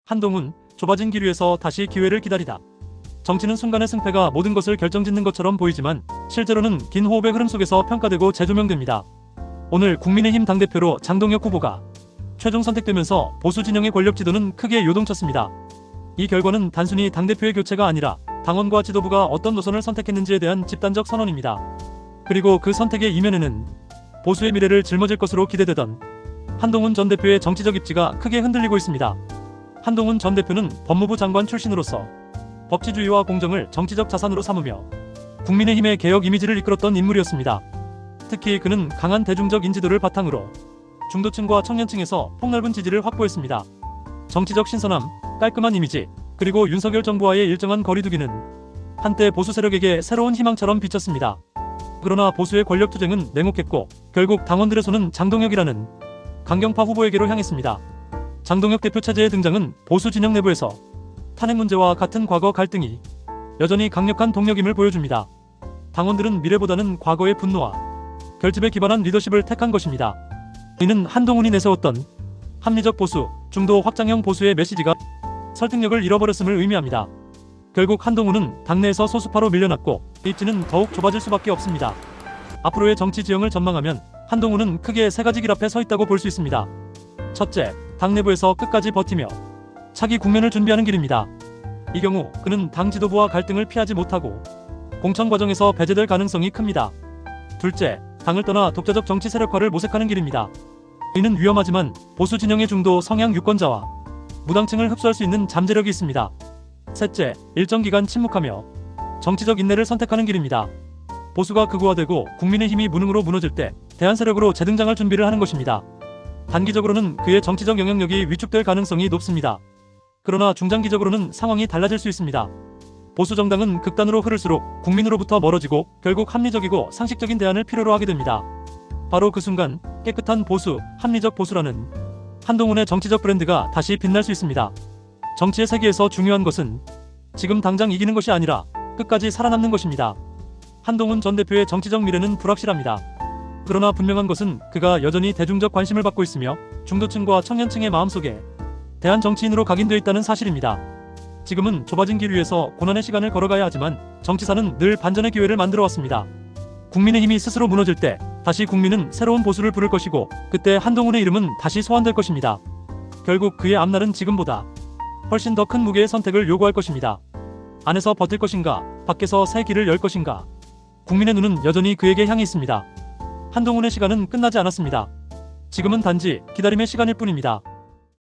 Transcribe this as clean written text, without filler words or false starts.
한동훈, 좁아진 길 위에서 다시 기회를 기다리다. 정치는 순간의 승패가 모든 것을 결정짓는 것처럼 보이지만 실제로는 긴 호흡의 흐름 속에서 평가되고 재조명됩니다. 오늘 국민의힘 당대표로 장동혁 후보가 최종 선택되면서 보수 진영의 권력 지도는 크게 요동쳤습니다. 이 결과는 단순히 당대표의 교체가 아니라 당원과 지도부가 어떤 노선을 선택했는지에 대한 집단적 선언입니다. 그리고 그 선택의 이면에는 보수의 미래를 짊어질 것으로 기대되던 한동훈 전 대표의 정치적 입지가 크게 흔들리고 있습니다. 한동훈 전 대표는 법무부 장관 출신으로서 법치주의와 공정을 정치적 자산으로 삼으며 국민의힘의 개혁 이미지를 이끌었던 인물이었습니다. 특히 그는 강한 대중적 인지도를 바탕으로 중도층과 청년층에서 폭넓은 지지를 확보했습니다. 정치적 신선함, 깔끔한 이미지, 그리고 윤석열 정부와의 일정한 거리두기는 한때 보수 세력에게 새로운 희망처럼 비쳤습니다. 그러나 보수의 권력 투쟁은 냉혹했고 결국 당원들의 손은 장동혁이라는 강경파 후보에게로 향했습니다. 장동혁 대표 체제의 등장은 보수 진영 내부에서 탄핵 문제와 같은 과거 갈등이 여전히 강력한 동력임을 보여줍니다. 당원들은 미래보다는 과거의 분노와 결집에 기반한 리더십을 택한 것입니다. 이는 한동훈이 내세웠던 합리적 보수, 중도 확장형 보수의 메시지가 설득력을 잃어버렸음을 의미합니다. 결국 한동훈은 당내에서 소수파로 밀려났고 입지는 더욱 좁아질 수밖에 없습니다. 앞으로의 정치 지형을 전망하면 한동훈은 크게 세 가지 길 앞에 서 있다고 볼 수 있습니다. 첫째, 당 내부에서 끝까지 버티며 차기 국면을 준비하는 길입니다. 이 경우 그는 당 지도부와 갈등을 피하지 못하고 공천 과정에서 배제될 가능성이 큽니다. 둘째, 당을 떠나 독자적 정치 세력화를 모색하는 길입니다. 이는 위험하지만 보수 진영의 중도 성향 유권자와 무당층을 흡수할 수 있는 잠재력이 있습니다. 셋째, 일정 기간 침묵하며 정치적 인내를 선택하는 길입니다. 보수가 극우화되고 국민의힘이 무능으로 무너질 때 대안 세력으로 재등장할 준비를 하는 것입니다. 단기적으로는 그의 정치적 영향력이 위축될 가능성이 높습니다. 그러나 중장기적으로는 상황이 달라질 수 있습니다. 보수 정당은 극단으로 흐를수록 국민으로부터 멀어지고 결국 합리적이고 상식적인 대안을 필요로 하게 됩니다. 바로 그 순간 깨끗한 보수, 합리적 보수라는 한동훈의 정치적 브랜드가 다시 빛날 수 있습니다. 정치의 세계에서 중요한 것은 지금 당장 이기는 것이 아니라 끝까지 살아남는 것입니다. 한동훈 전 대표의 정치적 미래는 불확실합니다. 그러나 분명한 것은 그가 여전히 대중적 관심을 받고 있으며 중도층과 청년층의 마음속에 대한 정치인으로 각인되어 있다는 사실입니다. 지금은 좁아진 길 위에서 고난의 시간을 걸어가야 하지만 정치사는 늘 반전의 기회를 만들어 왔습니다. 국민의힘이 스스로 무너질 때 다시 국민은 새로운 보수를 부를 것이고 그때 한동훈의 이름은 다시 소환될 것입니다. 결국 그의 앞날은 지금보다 훨씬 더 큰 무게의 선택을 요구할 것입니다. 안에서 버틸 것인가, 밖에서 새 길을 열 것인가. 국민의 눈은 여전히 그에게 향해 있습니다. 한동훈의 시간은 끝나지 않았습니다. 지금은 단지 기다림의 시간일 뿐입니다.